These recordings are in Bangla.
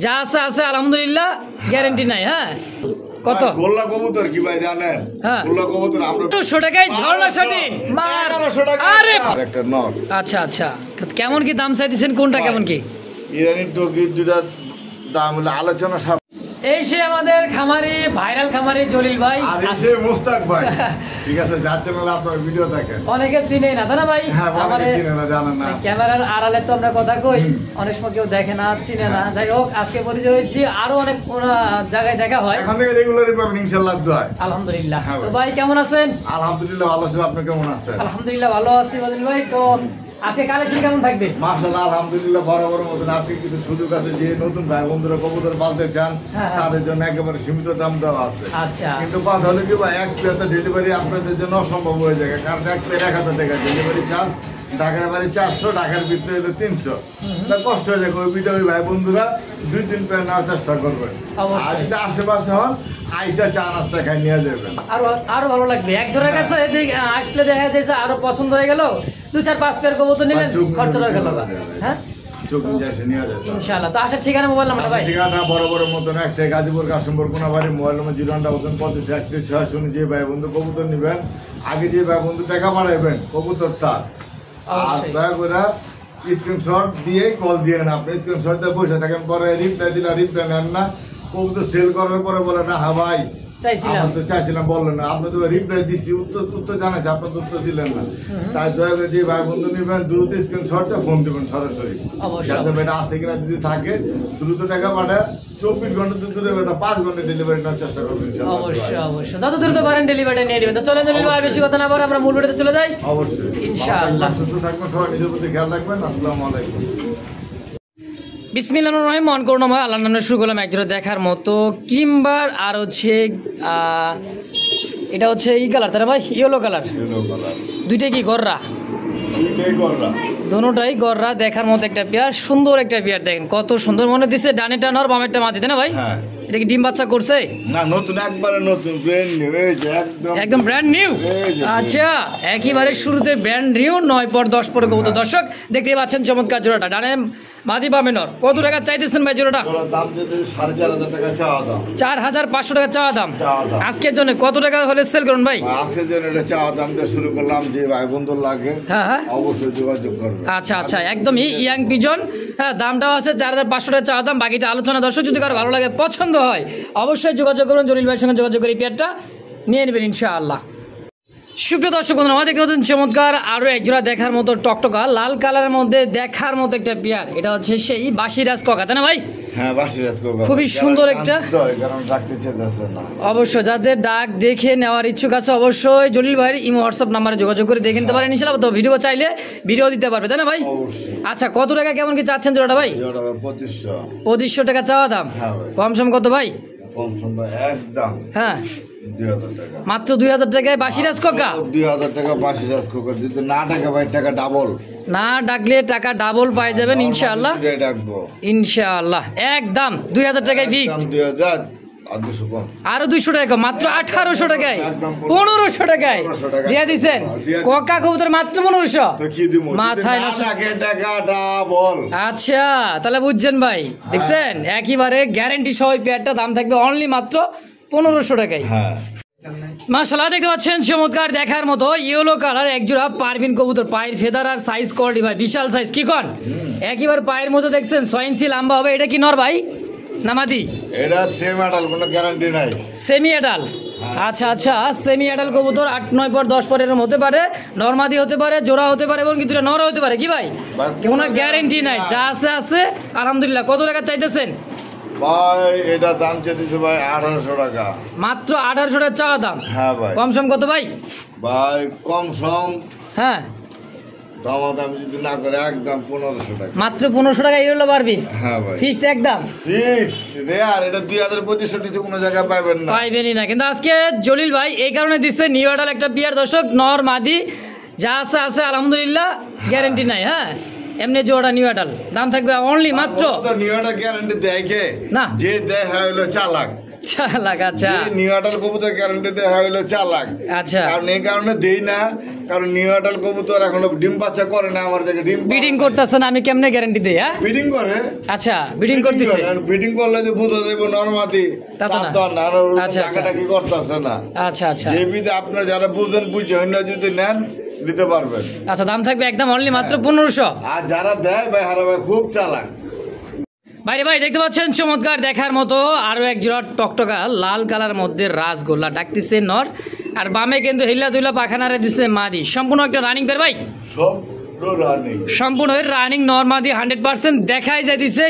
যা আছে আছে আলহামদুলিল্লাহ, গ্যারান্টি নাই। হ্যাঁ কত গোল্লা কবুতর কি ভাই জানেন? হ্যাঁ গোল্লা কবুতর আমরা 200 টাকায় ঝর্ণা শাটি মার 1100 টাকা। আরে একটা নর। আচ্ছা আচ্ছা, কেমন কি দাম চাইতেছেন, কোনটা কেমন কি? ইরানি টকি দুটা দাম হলো আলোচনা সব। এই সে আমাদের খামারি, ভাইরাল খামারি জলিল ভাই আর এই সে মুস্তাক ভাই। ঠিক আছে, যাচ্ছে না আপনার ভিডিও দেখেন। অনেকে চিনে না তাই না ভাই? হ্যাঁ অনেকে চিনে না, জানেন না। ক্যামেরার আড়ালে তো আমরা কথা কই, অনেক সময় কেউ দেখে না, চিনে না। যাই হোক, আজকে পরিচয় হয়েছি, আরো অনেক জায়গায় দেখা হয়। এখন থেকে রেগুলারই পাবেন ইনশাআল্লাহ দোয়া। আলহামদুলিল্লাহ। হ্যাঁ তো ভাই কেমন আছেন? আলহামদুলিল্লাহ ভালো আছি, আপনি কেমন আছেন? আলহামদুলিল্লাহ ভালো আছি জলিল ভাই। তো আজকে কালেকশন কেমন থাকবে? মাশাআল্লাহ আলহামদুলিল্লাহ বরাবর মতন আজকে কিছু সুযোগ আছে, যে নতুন ভাই বন্ধুরা কবুতর পালতে চান তাদের জন্য একেবারে সীমিত দাম দেওয়া আছে। আচ্ছা, কিন্তু কথা হলো কি ভাই, এক প্লেটে ডেলিভারি আপনাদের জন্য অসম্ভব হয়ে যায়, কারণ এক প্লেট 1000 টাকা ডেলিভারি চার্জ, ঢাকার বাড়ি 400, ঢাকার ভিতরে হলো 300। তা কষ্ট হয়ে যায়, ওই ভিতরে ভাই বন্ধুরা 2-3 প্লেট নেওয়ার চেষ্টা করবেন। আর যদি আশেপাশে হন আইসা চা নাস্তা খাই নিয়ে যাবেন, আরো ভালো লাগবে। এক জোড়ার কাছে আসলে দেখা যায় আরো পছন্দ হয়ে গেল, 2-4-5 পেয়ার কবুতর নিলেন, খরচ হয়ে গেল। হ্যাঁ চোখ নিয়ে এসে নিয়ে যাবেন ইনশাআল্লাহ। তো আসার ঠিকানা, মোবাইল নাম্বার ভাই? ঠিকানা বরাবর মতন একটা গাজীপুর কাশিমপুর কোনাবাড়ি, মোবাইল নম্বর 0958536 যে ভাই বন্ধু কবুতর নিবেন, আগে যে ভাই বন্ধু টাকা বাড়াইবেন কবুতর তার। আর দয়া করে স্ক্রিনশট দিয়ে কল দিয়ে না, আপনি স্ক্রিনশট দিয়ে বসে থাকেন, পরে রিপ্লাই দিলে রিপ্লাই নেন না, কবুতর সেল করার পরে বলে না হ্যাঁ ভাই চাইছিলাম বললেন না, আপনি তো রিপ্লাই দিচ্ছি, উত্তর জানাইছি, আপনার উত্তর দিলেন না। তাই দয়া করে যে ভাই বন্ধু নিবেন দ্রুত স্ক্রিনশটটা ফোন দিবেন সরাসরি, যাতে এটা আছে কিনা, যদি থাকে দ্রুত টাকা পাঠায় 24 ঘন্টা দূরে 5 ঘন্টা ডেলিভারি নেওয়ার চেষ্টা করবেন। অবশ্যই অবশ্যই, যত দ্রুত পারেন ডেলিভারি নিয়ে নেবেন। তো চলেন জলিল ভাই, বেশি কথা না বলে আমরা মূল ভিডিওতে চলে যাই। অবশ্যই ইনশাআল্লাহ। সুস্থ থাকবেন সবাই, নিজের প্রতি খেয়াল রাখবেন। আসসালামু আলাইকুম। বিসমিল্লাহির রহমানির রহিম। মন করুণাময় আল্লাহর নামে শুরু করলাম। একজোড়া দেখার মতো ক্রিমবার, আর হচ্ছে এটা হচ্ছে এই কালার তাই না ভাই? Yellow colour. দুইটাই কি গররা? দুটোটাই গররা, দেখার মতো একটা পেয়ার, সুন্দর একটা পেয়ার। দেখেন কত সুন্দর, মনে দিচ্ছে ডানেরটা নর বামেরটা মাদি তাই না ভাই? এটা কি ডিম বাচ্চা করছে? না নতুন, একবারে নতুন, ব্র্যান্ড নিউ, এই যে একদম ব্র্যান্ড নিউ। আচ্ছা, একেবারে শুরুতে ব্র্যান্ড নিউ, 9 পর 10 কবুতর। দর্শক দেখতে পাচ্ছেন চমৎকার জোড়াটা, ডানে মাদি বামে নর। কত টাকা চাইতেছেন ভাই জোড়াটা? দাম যদি 4500 টাকা চাওয়া দাম, 4500 টাকা চাওয়া দাম। আজকের জন্য কত টাকা হলে সেল করুন ভাই? আজকের জন্য এটা চাওয়া দাম দিয়ে শুরু করলাম, যে ভাই বন্ধু লাগে হ্যাঁ অবশ্যই যোগাযোগ করবেন। আচ্ছা আচ্ছা, একদমই ইয়াং পিজন। হ্যাঁ, দামটাও আছে 4500 টাকা চাওয়া দাম, বাকিটা আলোচনা। দর্শক যদি কারো ভালো লাগে, পছন্দ হয়, অবশ্যই যোগাযোগ করুন, জলিল ভাইয়ের সঙ্গে যোগাযোগ করে এই পেয়ারটা নিয়ে নেবেন ইনশাআল্লাহ। সুপ্রিয় দর্শক বন্ধুরা, আমাদের দেখতে পাচ্ছেন চমৎকার আরও একজোড়া দেখার মতো টকটকা লাল কালারের মধ্যে দেখার মতো একটা পেয়ার। এটা হচ্ছে সেই বাসিরাজ ককা তাই না ভাই? হ্যাঁ বাসিরাজ ককা, খুবই সুন্দর একটা। অবশ্যই যাদের ডাক দেখে নেওয়ার ইচ্ছুক আছে, অবশ্যই জলিল ভাইয়ের ইমো হোয়াটসঅ্যাপ নাম্বারে যোগাযোগ করে দেখে নিতে পারেন ইনশাআল্লাহ। তো ভিডিও চাইলে ভিডিও দিতে পারবে তাই না ভাই? আচ্ছা, কত টাকা কেমন কি চাচ্ছেন জোড়াটা ভাই? 2500 টাকা চাওয়া দাম। কম সম কত ভাই? কম সম একদম হ্যাঁ 2000 টাকা, মাত্র 2000 টাকায় বাসিরাজ কোকা। 2000 টাকা বাসিরাজ কোকা, যদি না টাকা ভাই টাকা ডাবল, না ডাকলে টাকা ডাবল পাই যাবেন ইনশাআল্লাহ। ইনশাআল্লাহ একদম 2000 টাকায় ফিক্সড। 2000 আরো 200 টাকা, মাত্র 1800 টাকায়, 1500 টাকায় দিয়ে দিচ্ছেন কোকা কবুতর, মাত্র 1500। মাথায় টাকা ডাবল। আচ্ছা, তাহলে বুঝছেন ভাই, দেখছেন একেবারে গ্যারান্টি সহ পেয়ারটা দাম থাকবে অনলি মাত্র 1500 টাকায়। মাশাআল্লাহ, দেখতে পাচ্ছেন চমৎকার দেখার মতো ইয়েলো কালার একজোড়া পারভিন কবুতর। পায়ের ফেদার আর সাইজ কোয়ালিটি ভাই বিশাল সাইজ, কি কন একেবারে পায়ের মতো দেখছেন 6 ইঞ্চি লম্বা হবে। এটা কি নর ভাই না মাদি? এটা সেমি অ্যাডাল, কোনো গ্যারান্টি নাই। Semi adult. আচ্ছা আচ্ছা, সেমি অ্যাডাল কবুতর 8, 9 পর 10 পর এরকম হতে পারে, নরমাদি হতে পারে, জোড়া হতে পারে, এবং কিন্তু নর হতে পারে। কি ভাই, কোনো গ্যারান্টি নাই, যা আছে আছে আলহামদুলিল্লাহ। কত টাকা চাইতেছেন ভাই? এটা দাম চাইতেছে ভাই 1800 টাকা, মাত্র 1800 টাকা চাওয়া দাম। হ্যাঁ ভাই। কম সম কত ভাই? ভাই কম সম হ্যাঁ দাম যদি না করে একদম 1500 টাকা, মাত্র 1500 টাকা ইয়েলো পারবি। হ্যাঁ ভাই ফিক্সড একদম ফিক্সড। আর এটা 2500 নিচে কোনো জায়গায় পাবেন না, পাইবেনই না। কিন্তু আজকে জলিল ভাই এই কারণে দিচ্ছে নিউ অ্যাডাল একটা পিয়ার। দর্শক নর মাদি যা আছে আছে আলহামদুলিল্লাহ, গ্যারান্টি নাই। হ্যাঁ, এমনি জোড়া নিউ অ্যাডাল, দাম থাকবে অনলি মাত্র। নিউ অ্যাডাল গ্যারান্টি দেয় কে? না, যে দেয় হলো চালাক। চালাক। আচ্ছা, নিউ অ্যাডাল কবুতর গ্যারান্টি দেয় হলো চালাক। আচ্ছা, কারণ এই কারণে দেই না, কারণ নিউ অ্যাডাল্ট কবুতর এখনো ডিম বাচ্চা করে না, আমার থেকে ডিম ব্রিডিং করতেছে না, আমি কেমনে গ্যারান্টি দেই? হ্যাঁ ব্রিডিং করে। আচ্ছা ব্রিডিং করতেছে, ব্রিডিং করলে যে বুঝা দেব নরমাদি তা তো না। আচ্ছা, আচ্ছা। টাকাটাকি করতেছে না। আচ্ছা আচ্ছা যে বিধে আপনারা যারা বুঝেন বুঝে হইনা যদি নেন নিতে পারবেন। আচ্ছা দাম থাকবে একদম অনলি মাত্র 1500। আর যারা দেয় ভাই হারা ভাই খুব চালাক। ভাই ভাই দেখতে পাচ্ছেন চমৎকার দেখার মতো আরো এক জোড়া টকটকা লাল কালার মধ্যে রাসগোল্লা ডাকতেছে নর, আর বামে কিন্তু হিল্লা দুইলা পাখানারে দিছে মাদি। সম্পূর্ণ একটা রানিং বের ভাই, সম্পূর্ণ রানিং নর মাদি 100% দেখাই যাইতেছে,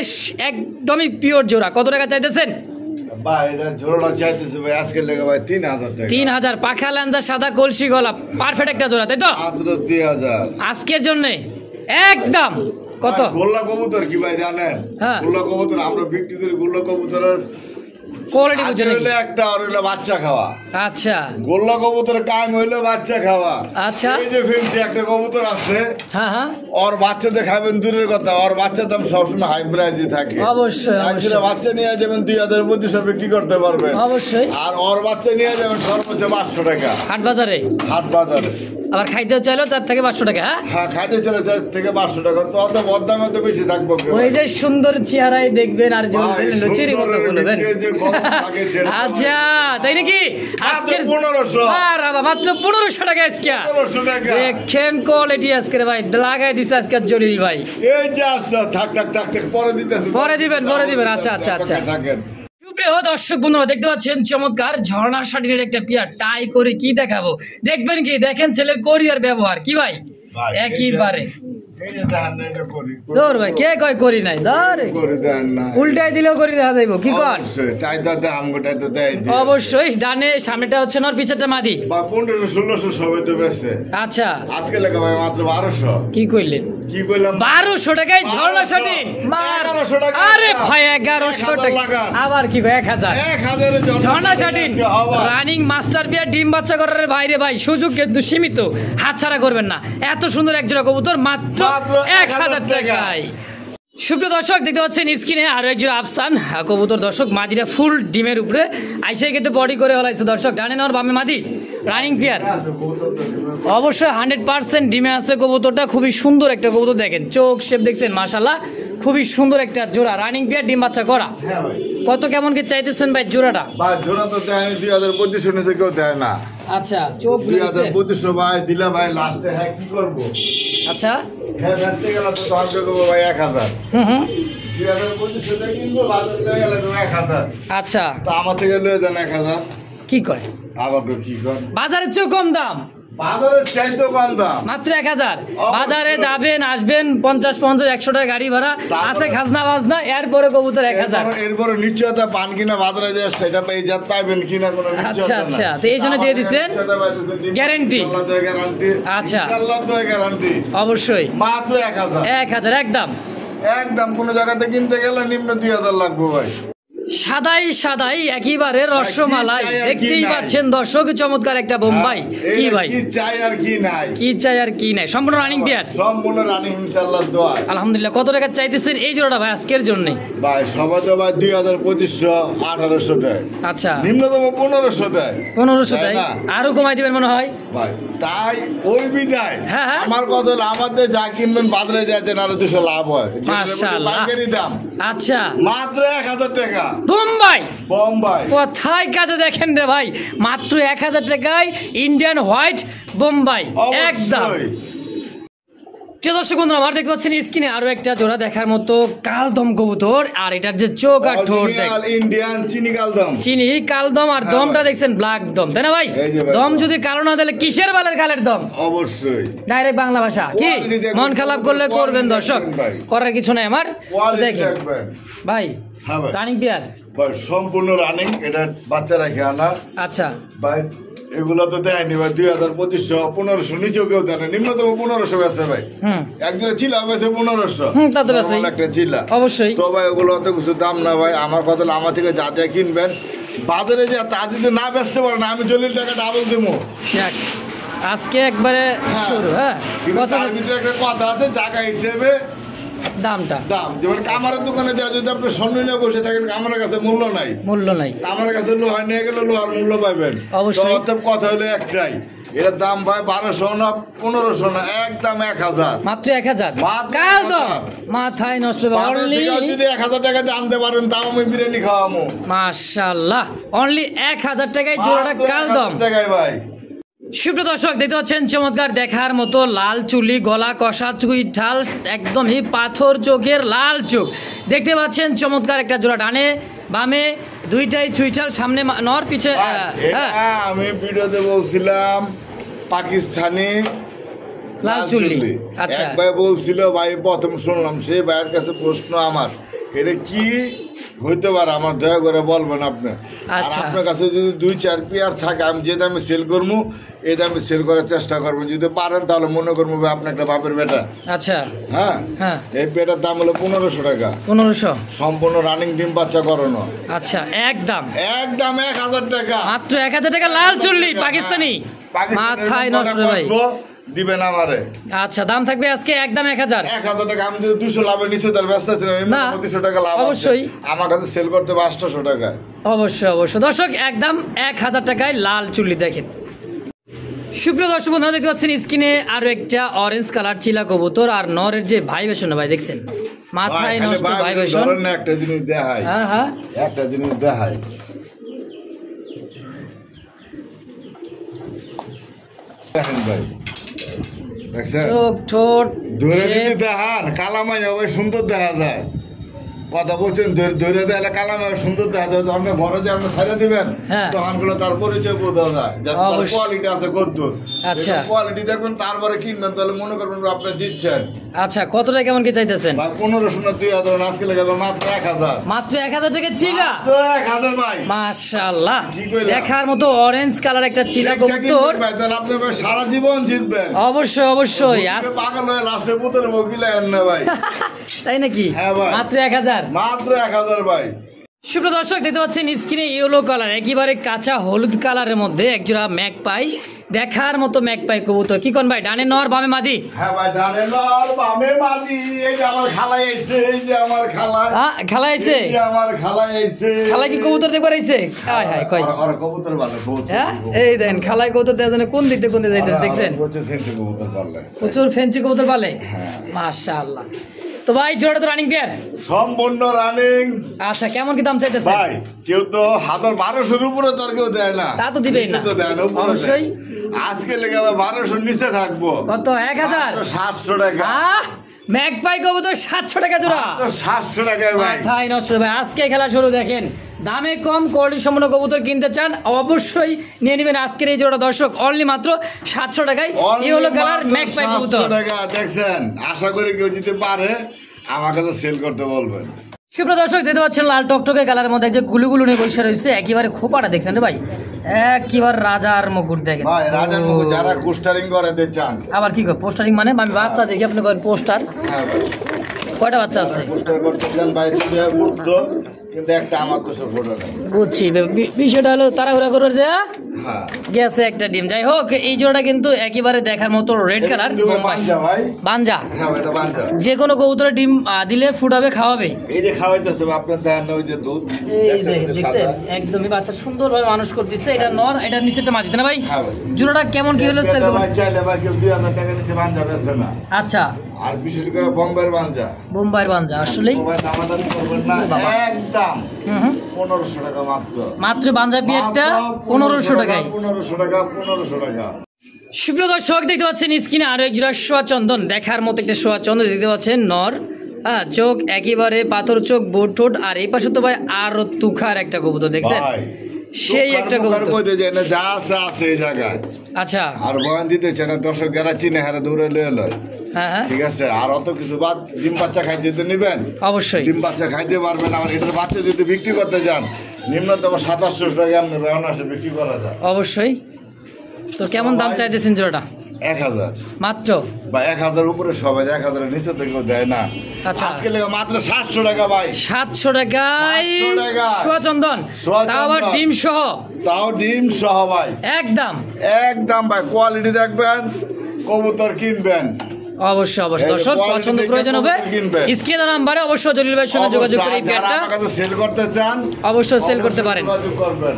একদমই পিওর জোড়া। কত টাকা চাইতেছেন ভাই? এটা জোড়াটা চাইতেছে ভাই আজকে লেগে ভাই 3000 টাকা। 3000 পাখা ল্যাঞ্জা সাদা কলসি গলা পারফেক্ট একটা জোড়া, তাই তো? মাত্র 3000 আজকের জন্য একদম। কত গোল্লা কবুতর কি ভাই জানেন? হ্যাঁ। গোল্লা কবুতর আমরা বিক্রি করি, গোল্লা কবুতরের কোয়ালিটি বুঝে নাকি? হইলো একটা আর হইলো বাচ্চা খাওয়া। আচ্ছা গোল্লা কবুতরের কাম হইলো বাচ্চা খাওয়া। আচ্ছা এই যে ফেন্সি একটা কবুতর আছে, হ্যাঁ হ্যাঁ ওর বাচ্চাদের খাবেন দূরের কথা, ওর বাচ্চার দাম সবসময় হাই প্রাইসই থাকে। অবশ্যই একজনের বাচ্চা নিয়ে যাবেন 2000-2500 বিক্রি করতে পারবেন। অবশ্যই। আর ওর বাচ্চা নিয়ে যাবেন সর্বোচ্চ 500 টাকা হাট বাজারে। হাট বাজারে। আবার খাইতেও চাইলেও 4 থেকে 500 টাকা। হ্যাঁ হ্যাঁ খাইতে চলে 4 থেকে 500 টাকা, তো অত বদদামে তো বেশি থাকবো। ওই যে সুন্দর চেহারায় দেখবেন আর জ্বলবেন লুচির মতো বলবেন। আচ্ছা তাই নাকি? আজকে 1500 আর বাবা মাত্র 1500 টাকা আজকে। 1500 টাকা দেখেন কোয়ালিটি আজকে ভাই লাগাই দিছে আজকে জলিল ভাই। এই যে আচ্ছা থাক পরে দিতেছি, পরে দিবেন। আচ্ছা আচ্ছা আচ্ছা থাকেন। সুপ্রিয় দর্শক বন্ধুরা দেখতে পাচ্ছেন চমৎকার ঝর্ণা শাটিনের একটা পিয়ার টাই করে কি দেখাবো, দেখবেন কি? দেখেন ছেলের কোরিয়ার ব্যবহার কি ভাই একইবারে। ধর ভাই কে কয় করি নাই, ধর উল্টাই দিলেও করি দেখা যাইব কি কর। অবশ্যই ডানে সামনেটা হচ্ছে নর পিছেরটা মাদি। 1500-1600 সবাই তো বেচছে। আচ্ছা আজকে লেখা ভাই মাত্র 1200। কি কইলেন? কি কইলাম? 1200 টাকায় ঝর্ণা শাটিন। 1100 টাকা। আরে ভাই 1100 টাকা আবার কি গো 1000 1000 এর ঝর্ণা শাটিন রানিং মাস্টার বিয়ার ডিম বাচ্চা করার বাইরে ভাই সুযোগ কিন্তু সীমিত, হাতছাড়া করবেন না। এত সুন্দর এক জোড়া কবুতর মাত্র 1000 টাকায়। সুপ্রিয় দর্শক দেখতে পাচ্ছেন স্ক্রিনে আরো এক জোড়া আফসান কবুতর। দর্শক মাদিটা ফুল ডিমের উপরে আইসে কিন্তু বডি করে হলাইছে। দর্শক ডানে নর বামে মাদি রানিং পেয়ার, অবশ্যই 100% ডিমে আছে কবুতরটা। খুবই সুন্দর একটা কবুতর, দেখেন চোখ শেপ দেখছেন মাশাআল্লাহ, খুবই সুন্দর একটা জোড়া রানিং পেয়ার ডিম বাচ্চা করা। কত কেমন কি চাইতেছেন ভাই জোড়াটা? ভাই জোড়া তো দেয় 2500 নিচে কেউ দেয় না। আচ্ছা চোখ 2500 ভাই দিলা ভাই লাস্টে হ্যাঁ কি করব? আচ্ছা হ্যাঁ বেচতে গেলে তো দাম দেবো ভাই 1000। 2500 টাকা কিনবো, বাজারে লয়ে গেলে তো 1000। আচ্ছা তো আমার থেকে লয়ে দেন 1000। কি কয়? আবার কি কয়? বাজারের চেয়ে কম দাম, বাজারের চাইতে কম দাম মাত্র 1000। বাজারে যাবেন আসবেন 50-100 টাকা গাড়ি ভাড়া আছে, খাজনা বাজনা, এরপরে কবুতর 1000। এরপরে নিশ্চয়তা পান কিনা বাজারে যায় সেটা পেয়ে যা পাইবেন কিনা কোনো নিশ্চয়তা আচ্ছা আচ্ছা তো এই জন্য দিয়ে দিচ্ছেন গ্যারান্টি। গ্যারান্টি। আচ্ছা আল্লাহ তো গ্যারান্টি অবশ্যই মাত্র 1000 একদম একদম। কোন জায়গাতে কিনতে গেলে নিম্ন 2000 লাগবে ভাই। সাদাই একেবারে রসমালাই দেখতেই পাচ্ছেন দর্শক, চমৎকার একটা বোম্বাই। কি ভাই কি চাই আর কি নাই, কি চাই আর কি নাই, সম্পূর্ণ রানিং পেয়ার, সম্পূর্ণ রানিং ইনশাআল্লাহর দোয়া। আলহামদুলিল্লাহ। কত টাকা চাইতেছেন এই জোড়াটা ভাই আজকের জন্য? ভাই সবাই তো ভাই 2500 1800 দেয়। আচ্ছা নিম্নতম 1500 দেয়। 1500 দেয়, আরো কমাই দিবেন মনে হয় ভাই। তাই ওই বিদায় হ্যাঁ আমার কথা হলো আমাদের যা কিনবেন বাজারে যাচ্ছেন আরো 200 লাভ হয়। মাশাআল্লাহ পাইকারি দাম আচ্ছা মাত্র 1000 টাকা। বোম্বাই কোথায় কাজে দেখেন রে ভাই, মাত্র 1000 টাকায় ইন্ডিয়ান হোয়াইট বোম্বাই একদম। দর্শক বন্ধুরা আমার দেখতে পাচ্ছেন স্ক্রিনে আরো একটা জোড়া দেখার মতো কালদম কবুতর, আর এটার যে চোখ আর ঠোঁট ইন্ডিয়ান চিনি কালদম আর দমটা দেখছেন ব্ল্যাক দম, তাই না ভাই? দম যদি কালো না দিলে কিসের বালের কালের দম? অবশ্যই ডাইরেক্ট বাংলা ভাষা। কি মন খারাপ করলে করবেন দর্শক, করার কিছু নাই আমার। দেখেন ভাই রানিং পেয়ার সম্পূর্ণ রানিং, এটা বাচ্চা রাখে আনা। আচ্ছা ভাই এগুলো তো দেয়নি ভাই 2500 1500 নিচেও কেউ দেয় না, নিম্নতম 1500 বেচে ভাই। একদিনে চিলা বেচে 1500 একটা চিলা অবশ্যই। তো ভাই ওগুলো অত কিছু দাম না ভাই। আমার কথা হলো আমার থেকে যা যা কিনবেন বাজারে যা তা যদি না বেচতে পারেন আমি জলিল টাকা ডাবল দেবো আজকে একবারে শুরু। হ্যাঁ তার ভিতরে একটা কথা আছে, জায়গা হিসেবে দামটা দাম যেমন কামারের দোকানে দেওয়া, যদি আপনি স্বর্ণ নিয়ে বসে থাকেন কামারের কাছে মূল্য নাই, আমার কাছে লোহা নিয়ে গেলে লোহার মূল্য পাবেন। অবশ্যই কথা হলো একটাই, এটার দাম ভাই 1200 না 1500 না, একদম 1000, মাত্র 1000। কাল তো মাথায় নষ্ট অনলি যদি 1000 টাকা দিয়ে আনতে পারেন তাও আমি বিরিয়ানি খাওয়ামু। মাশাআল্লাহ, অনলি 1000 টাকায় জোড়াটা কাল দম টাকায় ভাই। সুপ্রিয় দর্শক দেখতে পাচ্ছেন চমৎকার দেখার মতো লাল চুলি, গলা কষা, চুই ঢাল, একদমই পাথর চোখের লাল চোখ। দেখতে পাচ্ছেন চমৎকার একটা জোড়া, ডানে বামে দুইটাই চুইঠাল, সামনে নর, পিছে আমি ভিডিওতে বলছিলাম পাকিস্তানি লাল চুল্লি। আচ্ছা, এক ভাই বলছিল, ভাই প্রথম শুনলাম, সেই ভাইয়ের কাছে প্রশ্ন আমার, এটা কি হইতে পারে আমার দয়া করে বলবেন আপনি। আচ্ছা, আপনার কাছে যদি 2-4 পেয়ার থাকে, আমি যে দামে সেল করবো এই দামে সেল করার চেষ্টা করবেন, যদি পারেন তাহলে মনে করবো আপনি একটা বাপের বেটা। আচ্ছা, হ্যাঁ, এই পেটার দাম হলো 1500 টাকা, 1500 সম্পূর্ণ রানিং ডিম বাচ্চা করানো। আচ্ছা, একদম 1000 টাকা, মাত্র 1000 টাকা লাল চুল্লি পাকিস্তানি, মাথায় নষ্ট ভাই দিবেন আমারে। আচ্ছা, দাম থাকবে আজকে একদম 1000 টাকা। আমি যদি 200 লাভে নিচ্ছি তাহলে ব্যস্ত ছিলাম, 200 টাকা লাভ অবশ্যই আমার কাছে সেল করতে হবে 800 টাকায়। অবশ্যই অবশ্যই দর্শক, একদম 1000 টাকায় লাল চুল্লি। দেখেন সুপ্রিয় দর্শক বন্ধুরা, দেখতে পাচ্ছেন স্ক্রিনে আরো একটা অরেঞ্জ কালার চিলা কবুতর, আর নরের যে ভাইবেশন ভাই দেখছেন, মাথায় নষ্ট ভাইবেশন। একটা জিনিস দেখাই, হ্যাঁ একটা জিনিস দেখাই, দেখেন ভাই, চোখ ঠোঁট ধরে যদি দেখান কালামাই হবে সুন্দর দেখা যায়, কথা বলছেন ধরে দেখালে কালামাই সুন্দর দেখা যায়। আপনার ঘরে যে আপনি ছাড়া দিবেন তখন গুলো তার পরিচয় বোঝা যায়, যার কোয়ালিটি আছে কদ্দুর। আচ্ছা, কোয়ালিটি দেখবেন তারপরে কিনবেন, তাহলে মনে করবেন আপনি জিতছেন। আচ্ছা, কতটা কেমন কি চাইতেছেন? 1500 না 2000, আজকে লেগে মাত্র 1000, মাত্র 1000 টাকা চিলা, 1000 ভাই। মাশাআল্লাহ, দেখার মতো অরেঞ্জ কালার একটা চিলা কবুতর, তাহলে আপনি সারা জীবন জিতবেন। অবশ্যই অবশ্যই, পাগল হয়ে লাস্টে পুতরে বকিলে না ভাই, তাই নাকি? মাত্র 1000, মাত্র 1000 ভাই। সুপ্রিয় দর্শক দেখতে পাচ্ছেন স্ক্রিনে ইয়েলো কালার, একেবারে কাঁচা হলুদ কালারের মধ্যে একজোড়া ম্যাকপাই, দেখার মতো ম্যাকপাই কবুতর। কি কোন ভাই, ডানে নর বামে মাদি? হ্যাঁ ভাই, ডানে নর বামে মাদি। এই যে আমার খালাই আইছে, এই যে আমার খালাই, খালাই আইছে, এই যে আমার খালাই আইছে। খালাই কি কবুতর দেখবার আইছে? হায় হায়, কই আর কবুতর ভালো কবুতর। হ্যাঁ, এই দেন খালাই কবুতর দেওয়ার জন্য কোন দিক থেকে কোন দিকে যাইতেছে দেখছেন? প্রচুর ফেন্সি কবুতর পালে, প্রচুর ফেন্সি কবুতর পালে। মাশাআল্লাহ। তো ভাই জোড়াটা তো রানিং পেয়ার, সম্পূর্ণ রানিং। আচ্ছা, কেমন কি দাম চাইতেছে ভাই? কেউ তো 1200 উপরে তার কেউ দেয় না, তা তো দিবেই না, অবশ্যই। আজকে লেগে 1200 নিচে থাকবো। কত? 1000, 700 টাকা। ম্যাকপাই কবুতর 700 টাকা জোড়া, 700 টাকায় ভাই। মাথায় নষ্ট ভাই, আজকে খেলা শুরু। দেখেন দামে কম, কোয়ালিটি সম্পন্ন কবুতর কিনতে চান অবশ্যই নিয়ে নেবেন আজকের এই জোড়া। দর্শক অনলি মাত্র 700 টাকায় এই হলো কালার ম্যাকপাই কবুতর। 700 টাকা দেখছেন, আশা করি কেউ যদি পারে আমার কাছে সেল করতে বলবেন। সুপ্রিয় দর্শক দেখতে পাচ্ছেন লাল টকটকে কালারের মধ্যে যে গুলুগুলু নিয়ে বসে রয়েছে, একেবারে খোপাটা দেখছেন রে ভাই, একেবারে রাজার মুকুট। দেখেন ভাই, রাজার মুকুট যারা পোস্টারিং করে তে চান। আবার কি করে পোস্টারিং? মানে আমি বাচ্চা দেখি আপনি করেন পোস্টার। হ্যাঁ ভাই, কয়টা বাচ্চা আছে? পোস্টার করতে চান ভাই, উঠতো কিন্তু একটা আমার তো সব ফটো নেই। বুঝছি, বিষয়টা হলো তাড়াহুড়া করে যে গেছে একটা ডিম। যাই হোক, এই জোড়াটা কিন্তু একেবারে দেখার মতো রেড কালার, বাঞ্জা। যে কোনো কবুতরের ডিম দিলে ফুটাবে, খাওয়াবে। এই যে খাওয়াইতেছে আপনার দেখেন, ওই যে দুধ, এই যে দেখছেন একদমই বাচ্চা সুন্দরভাবে মানুষ করে দিচ্ছে। এটা নর, এটা নিচেটা মাদি, না ভাই? জোড়াটা কেমন কি হলো সেল করবেন? চাইলে ভাই কেউ 2000 টাকা নিচে বাঞ্জা বেচে না। আচ্ছা, আর বিশেষ করে বোম্বাইয়ের বাঞ্জা, বোম্বাইয়ের বাঞ্জা আসলেই দামাদামি করবেন না, একদম 1500 টাকা মাত্র। মাত্র বাঞ্জা পিয়ারটা 1500 টাকায়, 1500 টাকা, 1500 টাকা। সুপ্রিয় দর্শক দেখতে পাচ্ছেন স্ক্রিনে আরো এক জোড়া সোয়া চন্দন, দেখার মতো একটা সোয়া চন্দন দেখতে পাচ্ছেন নর। চোখ একেবারে পাথর চোখ, বোট ঠোঁট, আর এই পাশে তো ভাই আরো তুখার একটা কবুতর দেখছেন, সেই একটা কবুতর যা আছে আছে এই জায়গায়। আচ্ছা, আর বয়ান দিতে চান দর্শক যারা চিনে হারে দৌড়ে লয়ে লয়, ঠিক আছে। আর অত কিছু বাদ, ডিম বাচ্চা খাইতে নিবেন, অবশ্যই ডিম বাচ্চা খাইতে পারবেন। আমার এটার বাচ্চা যদি বিক্রি করতে যান নিম্নতম 2700 টাকা আপনি অনায়াসে বিক্রি করা যায়, অবশ্যই। তো কেমন দাম চাইতেছেন জোড়াটা? 1000 মাত্র, বা 1000 উপরে সবাই, 1000 এর নিচে থেকে দেয় না। আচ্ছা, আজকে লেগে মাত্র 700 টাকা ভাই, 700 টাকায় সোয়া চন্দন, তাও আবার ডিম সহ, তাও ডিম সহ ভাই, একদম একদম ভাই। কোয়ালিটি দেখবেন, কবুতর কিনবেন, অবশ্যই অবশ্যই দর্শক পছন্দ প্রয়োজন হবে স্ক্রিনে নাম্বারে অবশ্যই জলিল ভাইয়ের সঙ্গে যোগাযোগ করে এই পেয়ারটা সেল করতে চান অবশ্যই সেল করতে পারেন। যোগাযোগ করবেন।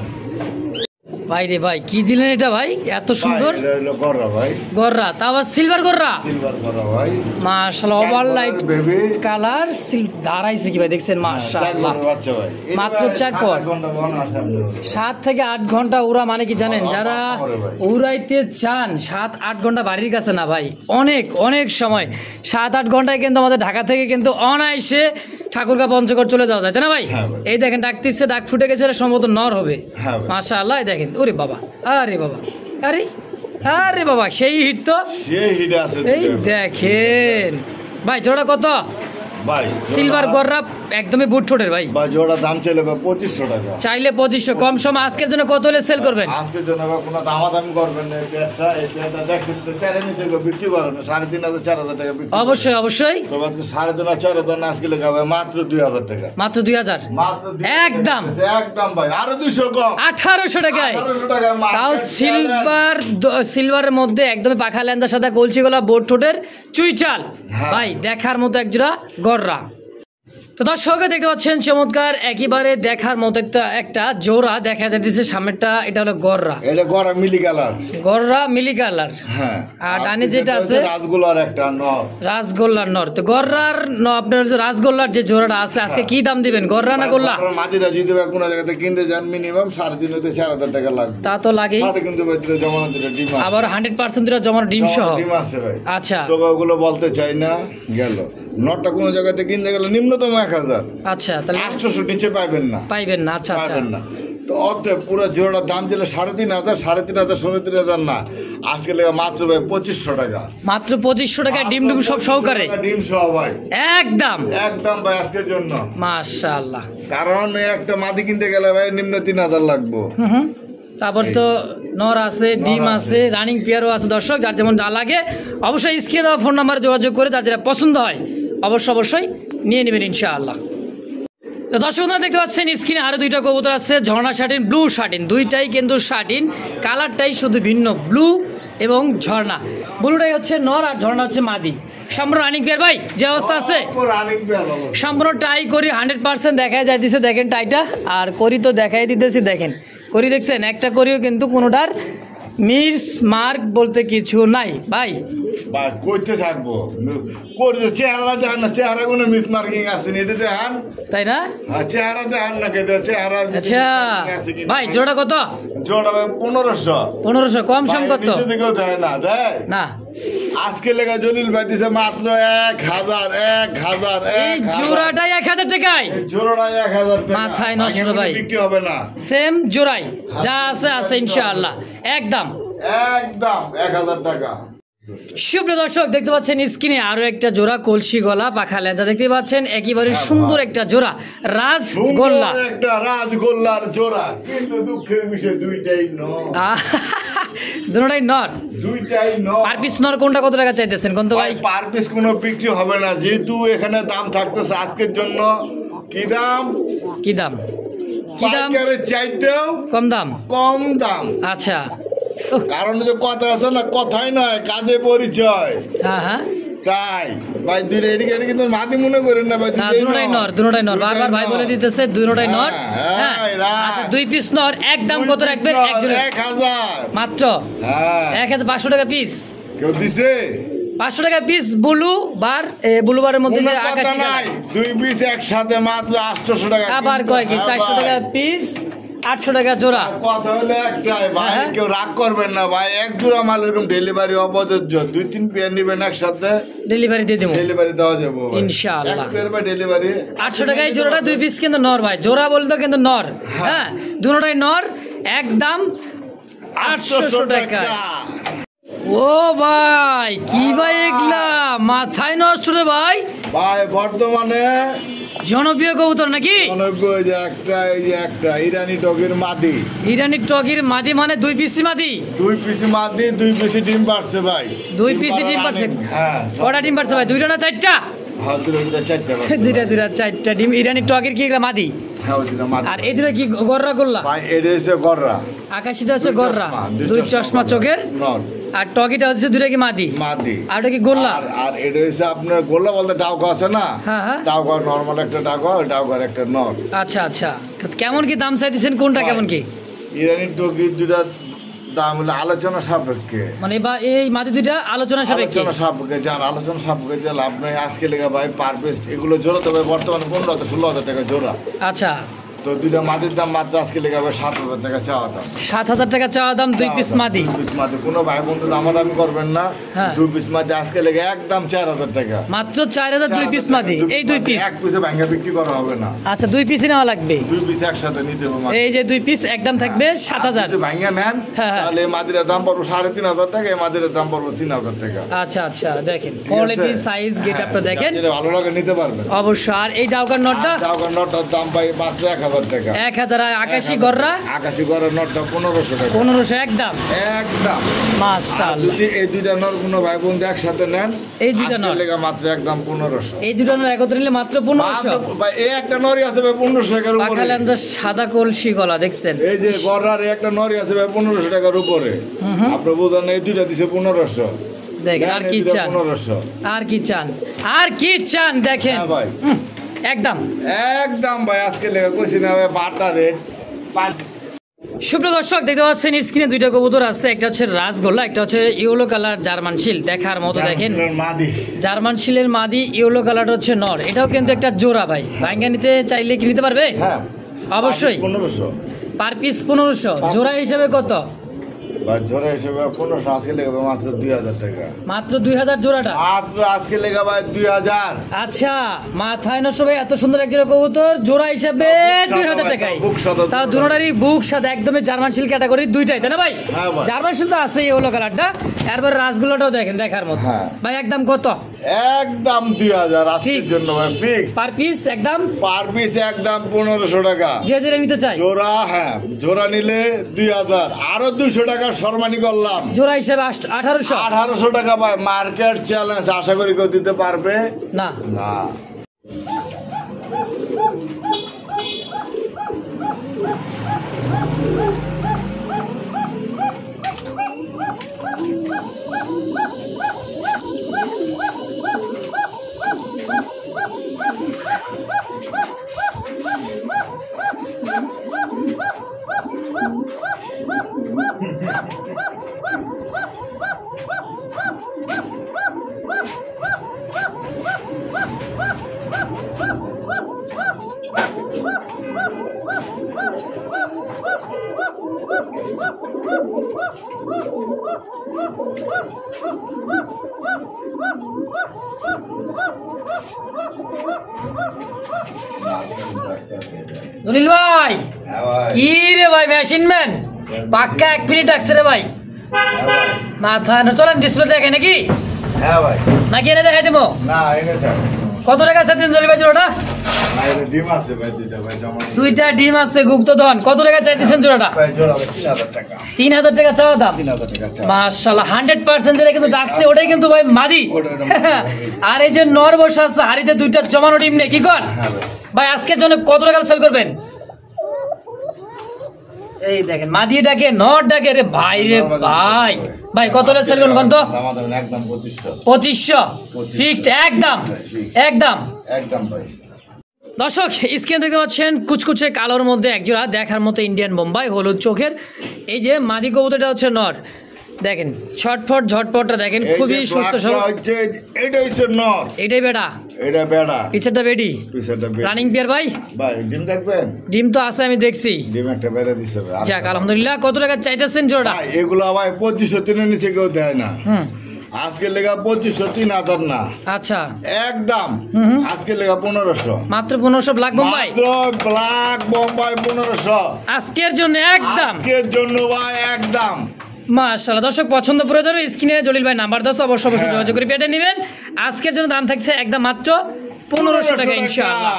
ভাই রে ভাই কি দিলেন এটা ভাই এত সুন্দর ভাই, এটা হলো গররা ভাই, গররা তা আবার সিলভার গররা সিলভার গররা ভাই, মাশাআল্লাহ ওভার লাইট বেবি কালার দাঁড়াইছে কি ভাই দেখছেন মাশাআল্লাহ বাচ্চা ভাই, মাত্র 4 পর 7 থেকে 8 ঘন্টা উড়া মানে কি জানেন যারা উড়াইতে চান 7-8 ঘন্টা বাড়ির কাছে না ভাই অনেক অনেক সময় 7-8 ঘন্টায় কিন্তু আমাদের ঢাকা থেকে কিন্তু অনায়াসে ঠাকুরগাঁ পঞ্চগড় চলে যাওয়া যায় তাই না ভাই? হ্যাঁ ভাই। এই দেখেন ডাকতেছে ডাক ফুটে গেছে এটা সম্ভবত নর হবে হ্যাঁ ভাই। মাশাআল্লাহ এই দেখেন ওরে বাবা আরে বাবা আরে আরে বাবা সেই হিট তো সেই হিট আছে এই দেখেন ভাই জোড়া কত ভাই, সিলভার গররা একদমই বুট ঠোঁটের ভাই ভাই জোড়া দাম চাইলে 2500 টাকা, চাইলে 2500 কম সময় আজকের জন্য কত হলে সেল করবেন? আজকের জন্য আবার কোনো দামাদামি করবেন না। এই পেয়ারটা দেখছেন তো চারে নিচে বিক্রি করেন 3500 4000 টাকা বিক্রি করেন। অবশ্যই অবশ্যই তো আজকে 3.5 4000 না আজকে লেখা ভাই মাত্র 2000 টাকা, মাত্র 2000 মাত্র 2000 একদম একদম ভাই, আরো 200 কম 1800 টাকায় 1800 টাকা তাও সিলভারের মধ্যে একদমই পাখা ল্যান্দার সাথে কলসি গলা বোট ঠোঁটের চুইচাল হ্যাঁ। ভাই দেখার মতো একজোড়া গররা। তো দর্শক দেখতে পাচ্ছেন চমৎকার একেবারে দেখার মতো একটা জোড়া দেখা যাচ্ছে সামনেরটা এটা হলো গররা, এটা গড়া মিলি কালার, গররা মিলি কালার হ্যাঁ, আর ডানে যেটা আছে রাসগোল্লার একটা নর, রাসগোল্লার নর। তো গররার আপনার হচ্ছে রাসগোল্লার যে জোড়াটা আছে আজকে কি দাম দিবেন গররা না গোল্লা? মাটিরা যদি বা কোনো জায়গাতে কিনতে যান মিনিমাম 3.5 হতে 4000 টাকা লাগবে, তা তো লাগেই, সাথে কিন্তু ভাই দুটো জমানো দুটো ডিম আছে, আবার 100% দুটো জমানো ডিম সহ ডিম আছে ভাই। আচ্ছা তবে ওগুলো বলতে চাই না গেল নটটা কোনো জায়গাতে কিনতে গেলে নিম্নতম 1000, আচ্ছা তাহলে 800 নিচে পাইবেন না, পাইবেন না। আচ্ছা আচ্ছা পাবেন না। তো অর্ধেক পুরো জোড়ার দাম ছিল 3500, 3500 37,000 না, আজকে লেগে মাত্র ভাই 2500 টাকা, মাত্র 2500 টাকা ডিম ডিম সব সহকারে ডিম সহ ভাই, একদম একদম ভাই আজকের জন্য। মাশাআল্লাহ। কারণ এই একটা মাদি কিনতে গেলে ভাই নিম্ন 3000 লাগবে। হুম তারপর তো নর আছে ডিম আছে রানিং পেয়ারও আছে। দর্শক যার যেমন যা লাগে অবশ্যই স্ক্রিনে দেওয়া ফোন নাম্বারে যোগাযোগ করে যার যেটা পছন্দ হয় অবশ্যই নিয়ে নেবেন ইনশাআল্লাহ। তো দর্শক বন্ধুরা দেখতে পাচ্ছেন স্ক্রিনে আরো দুইটা কবুতর আছে ঝর্ণা শাটিন ব্লু শাটিন, দুইটাই কিন্তু শাটিন, কালারটাই শুধু ভিন্ন ব্লু এবং ঝর্ণা। ব্লুটাই হচ্ছে নর আর ঝর্ণা হচ্ছে মাদি। সম্পূর্ণ রানিং পেয়ার ভাই যে অবস্থা আছে সম্পূর্ণ টাই করি 100% দেখা যাইতেছে দেখেন টাইটা, আর করি তো দেখাই দিতেছি দেখেন করি দেখছেন একটা করিও কিন্তু কোনোটার মিস মার্ক বলতে কিছু নাই ভাই। ভাই কইতে থাকবো করতে চেহারা দেখান না, চেহারা কোনো মিস মার্কিং আছে না, এটা দেখান তাই না? চেহারা দেখান না, কে চেহারা আচ্ছা ভাই জোড়া কত? জোড়া ভাই 1500 কম সম কত? নিচে দিকেও দেয় না, দেয় না আজকে লেগা জলিল ভাই দিছে মাত্র 1000 এই জোড়াটাই 1000 টাকায়, জোড়াটা 1000 টাকা, মাথায় নষ্ট ভাই, বিক্রি হবে না, সেম জোড়াই যা আছে আছে ইনশাআল্লাহ একদম 1000 টাকা। সুপ্রিয় দর্শক দেখতে পাচ্ছেন স্ক্রিনে আরো একটা জোড়া কলসি গলা পাখা লেজা দেখতে পাচ্ছেন একেবারে সুন্দর একটা জোড়া রাসগোল্লা, একটা রাসগোল্লার জোড়া, কিন্তু দুঃখের বিষয় দুইটাই নর, দুটোটাই নর, দুইটাই নর। পার পিস নর কোনটা কত টাকা চাইতেছেন কোন তো ভাই? পার পিস কোনো বিক্রি হবে না, যেহেতু এখানে দাম থাকতেছে আজকের জন্য কি দাম কি দাম পাইকারের চাইতেও কম দাম কম দাম। আচ্ছা কারণ যে কথা আছে না, কথাই নয় কাজে পরিচয়, হ্যাঁ তাই ভাই দুইটা এদিকে এদিকে কিন্তু মাটি মনে করেন না ভাই, না দুটোটাই নর বারবার ভাই বলে দিতেছে দুটোটাই নর। হ্যাঁ আচ্ছা 2 পিস নর একদম কত রাখবেন? একজন 1000 মাত্র, হ্যাঁ 1500 টাকা পিস, কেউ দিছে 500 টাকা পিস ব্লু বারের মধ্যে যে আকাশি নাই, 2 পিস একসাথে মাত্র 800 টাকা, আবার কয় কি 400 টাকা পিস 800 টাকা জোড়া। কথা হলো একটাই ভাই, কেউ রাগ করবেন না ভাই, এক জোড়া মাল এরকম ডেলিভারি অপ্রযোজ্য, 2-3 পেয়ার নিবেন একসাথে ডেলিভারি দিয়ে দেবো ডেলিভারি দেওয়া যাবে ইনশাআল্লাহ। এক পেয়ার বা ডেলিভারি 800 টাকায় জোড়াটা 2 পিস কিন্তু নর ভাই, জোড়া বলতো কিন্তু নর, হ্যাঁ দুটোটাই নর একদম 800 টাকা। ও ভাই কি ভাই এগুলা মাথায় নষ্ট রে ভাই, ভাই বর্তমানে জনপ্রিয় কবুতর নাকি? একটা ইরানি টগের মাদি, ইরানি টগির মাদি মানে 2 পিসি মাদি, 2 পিস মাদি 2 পিস ডিম পারছে ভাই, 2 পিসি ডিম পারছে, হ্যাঁ কটা ডিম পারছে ভাই? 2টা না 4টা? হ্যাঁ দুটো চারটা দুটা 4টা ডিম। ইরানি টগির কি এগুলা মাদি? হ্যাঁ ওইটা মাদি। আর এদিকে কি গররা করলা? ভাই এটা হচ্ছে গররা, আকাশিটা হচ্ছে গররা, 2 চশমা চোখের নর, আর টকিটা হচ্ছে দুইটা কি মাদি? মাদি। আর ওটা কি গোল্লা? আর এটা হচ্ছে আপনার গোল্লা বলতে ডাউকা আছে না, হ্যাঁ হ্যাঁ, ডাউকা নরমাল একটা ডাউকা, ওই ডাউকার একটা নর। আচ্ছা আচ্ছা, কেমন কি দাম চাইতেছেন, কোনটা কেমন কি? ইরানি টকি দুটা দাম হলো আলোচনা সাপেক্ষে, মানে বা এই মাদি দুইটা আলোচনা সাপেক্ষে? আলোচনা সাপেক্ষে, যার আলোচনা সাপেক্ষে দিলে আপনি আজকে লেগে ভাই পার পিস এগুলো জোড়া তবে বর্তমানে 15,000-16,000 টাকা জোড়া। আচ্ছা, তো দুইটা মাদির দাম মাত্র আজকে লেগে 7,000 টাকা চাওয়া দাম। 7,000 টাকা চাওয়া দাম, 2 পিস মাদি। 2 পিস মাদি, কোনো ভাই বন্ধু দামাদামি করবেন না। হ্যাঁ। 2 পিস মাদি আজকে লেগে একদম 4,000 টাকা, মাত্র 4,000 2 পিস মাদি। এই 2 পিস এক পিসে ভাঙা বিক্রি করা হবে না। আচ্ছা, 2 পিসই নেওয়া লাগবে? 2 পিস একসাথে নিতে হবে। এই যে 2 পিস একদম থাকবে 7,000। যদি ভাঙা নেন হ্যাঁ, হ্যাঁ। তাহলে এই মাদিরের দাম পড়বে 3,500 টাকা, এই মাদিরের দাম পড়বে 3,000 টাকা। আচ্ছা আচ্ছা, দেখেন কোয়ালিটি সাইজ গেট আপটা দেখেন, যেটা ভালো লাগে নিতে পারবেন অবশ্যই। আর এই ডাউকার নটটা? ডাউকার নটটার দাম পাই মাত্র 1,000 টাকা। 1,000। আকাশি গররা? আকাশি গড়ের নটটা 1,500 টাকা। 1,500 একদম? একদম মাশাআল্লাহ। যদি এই দুইটা নর কোনো ভাই বোন একসাথে নেন, এই দুইটা নর লেগে মাত্র একদম 1,500। এই দুটো নর একত্রে নিলে মাত্র 1,500? ভাই এই একটা নরি আছে ভাই 1,500 টাকার উপরে। পাখালেন তো সাদা কলসি গলা, দেখছেন? এই যে গড়ার একটা নরি আছে ভাই 1,500 টাকার উপরে। আপনি বুঝেন এই দুইটা দিছে 1,500। দেখেন আর কি চান, 1,500। আর কি চান, আর কি চান দেখেন। হ্যাঁ ভাই, একদম একদম ভাই আজকে লেগে কইছি না ভাই বাটা রেট। সুপ্রিয় দর্শক, দেখতে পাচ্ছেন স্ক্রিনে দুইটা কবুতর আছে, একটা হচ্ছে রাজগোল্লা, একটা হচ্ছে ইয়েলো কালার জার্মান শিল। দেখার মতো দেখেন, মাদি জার্মান শিলের মাদি, ইয়েলো কালার হচ্ছে নর। এটাও কিন্তু একটা জোড়া ভাই, ভাঙ্গা নিতে চাইলে কি নিতে পারবে? হ্যাঁ অবশ্যই। 1,500 পার পিস 1,500। জোড়া হিসেবে কত? ভাই জোড়া হিসেবে 1,500, আজকে লেগে মাত্র 2,000 টাকা। মাত্র 2,000 জোড়াটা? মাত্র আজকে লেগে ভাই 2,000। আচ্ছা, মাথায় নষ্ট ভাই, এত সুন্দর এক জোড়া কবুতর জোড়া হিসাবে 2,000 টাকায়। তাও দুটোটারই বুক সাথে একদমই জার্মান শিল ক্যাটাগরি, দুইটাই তাই না ভাই? হ্যাঁ ভাই। জার্মান শিল তো আছে ইয়েলো কালারটা, এরপর রাসগুলোটাও দেখেন দেখার মতো। হ্যাঁ। ভাই একদম কত? একদম 2,000 আজকের Fixed। জন্য ভাই ফিক্স। পার পিস একদম? পার পিস একদম 1,500 টাকা। যে যেটা নিতে চাই জোড়া, হ্যাঁ জোড়া নিলে 2,000, আরো 200 টাকা শর্মানি করলাম। জোড়া হিসেবে 1,800। 1,800 টাকা ভাই, মার্কেট চ্যালেঞ্জ। আশা করি কেউ দিতে পারবে না না। দলিল ভাই, হ্যাঁ ভাই, কি রে ভাই, মেশিন ম্যান পাক্কা 1 মিনিট ডাকছে রে ভাই। হ্যাঁ ভাই, মাথা না, চলেন ডিসপ্লে দেখে নাকি, হ্যাঁ ভাই। নাকি এনে দেখাই দেবো? না এনে থাক। কত টাকা চাইছেন জলিল ভাই জোড়াটা? না এটা ডিম আছে ভাই, দুইটা ভাই জমা নেই। দুইটা ডিম আছে গুপ্তধন। কত টাকা চাইতেছেন জোড়াটা? ভাই জোড়া ভাই 3,000 টাকা। 3,000 টাকা চাওয়া দাম? 3,000 টাকা চাও। মাশাআল্লাহ, 100% যেটা কিন্তু ডাকছে ওটাই কিন্তু ভাই মাদি। ওটা আর এই যে নর বসা আছে হাড়িতে, দুইটা জমানো ডিম নেই, কি কর হ্যাঁ ভাই। ভাই? আজকের জন্য কত টাকা সেল করবেন? এই দেখেন মাদি ডাকে, নর ডাকে রে ভাই, রে ভাই। ভাই কত টাকা সেল করবেন কোন তো? দাম একদম 2,500। 2,500 ফিক্সড একদম? একদম একদম ভাই। দর্শক, স্ক্রিনে দেখতে পাচ্ছেন কুচকুচে কালোর মধ্যে একজোড়া দেখার মতো ইন্ডিয়ান বোম্বাই, হলুদ চোখের। এই যে মাদি কবুতরটা হচ্ছে নর, দেখেন ছটফট ঝটপটটা দেখেন, খুবই সুস্থ সবল। এটা হচ্ছে নর, এটাই বেটা, এটা বেড়া, পিছেরটা বেডি, পিছাটা বেড়া। রানিং পেয়ার ভাই। ভাই ডিম দেখবেন? ডিম তো আছে, আমি দেখছি। ডিম একটা বেড়া দিছে ভাই। যাক আলহামদুলিল্লাহ। কত টাকা চাইতেছেন জোড়াটা? ভাই এগুলা ভাই 2,500 নিচে কেউ দেয় না। হুম, আজকে লেগা 2,500, 3,000 না। আচ্ছা, একদম আজকে লেগা 1,500। মাত্র 1,500 ব্ল্যাক বোম্বাই। মাত্র ব্ল্যাক বোম্বাই 1,500 আজকের জন্য একদম। আজকের জন্য ভাই একদম। মাশাআল্লাহ। দর্শক পছন্দ করে যাবে, স্ক্রিনে জলিল ভাই নাম্বার দাও, অবশ্যই অবশ্যই যোগাযোগ করে পেটে নেবেন। আজকের জন্য দাম থাকছে একদম মাত্র 1,500 টাকা ইনশাআল্লাহ।